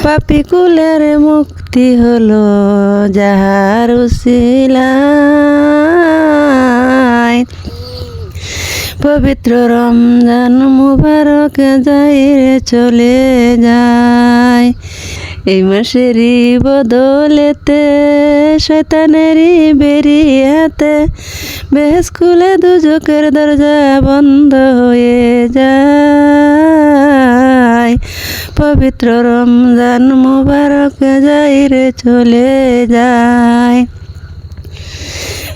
পাপী কুলের মুক্তি হলো যাহার উসিলায়। পবিত্র রমজান মুবারক যাইরে চলে যায়। এই মাসেরই বদলেতে শয়তানেরই বেরিয়াতে বেহেস খুলে দুজকের দরজা বন্ধ হয়ে যায়। পবিত্র রমজান মুবারক যাইরে চলে যায়।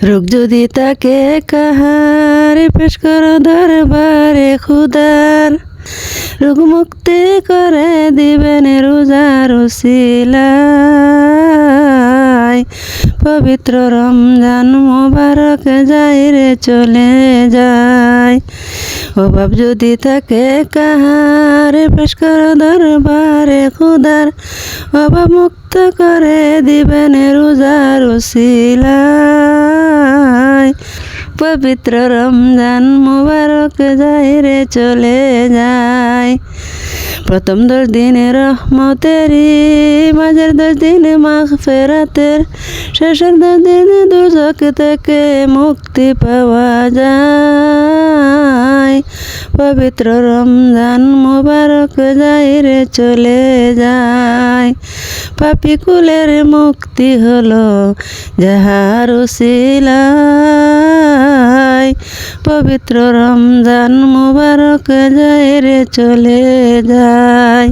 রোগ যদি তাকে কাহার পেশ কর দরবারে খুদার, রোগ মুক্তি করে দিবেন রোজার উসিলায়। পবিত্র রমজান মুবারক যাইরে চলে যায়। অভাব যদি তাকে কাহার পেশ কর দরবারে খুদার, অভাব মুক্ত করে দিবেন রোজার উসিলায়। পবিত্র রমজান মুবারক যাইরে চলে যায়। প্রথম 10 দিনে রহমতেরই, মাঝের 10 দিনে মাগফিরাতের, শেষের 10 দিনে দুজক থেকে মুক্তি পাওয়া যায়। পবিত্র রমজান মুবারক যাইরে চলে যায়। পাপী কুলের মুক্তি হলো যাহার উসিলায়। পবিত্র রমজান মুবারক যাইরে চলে যায়।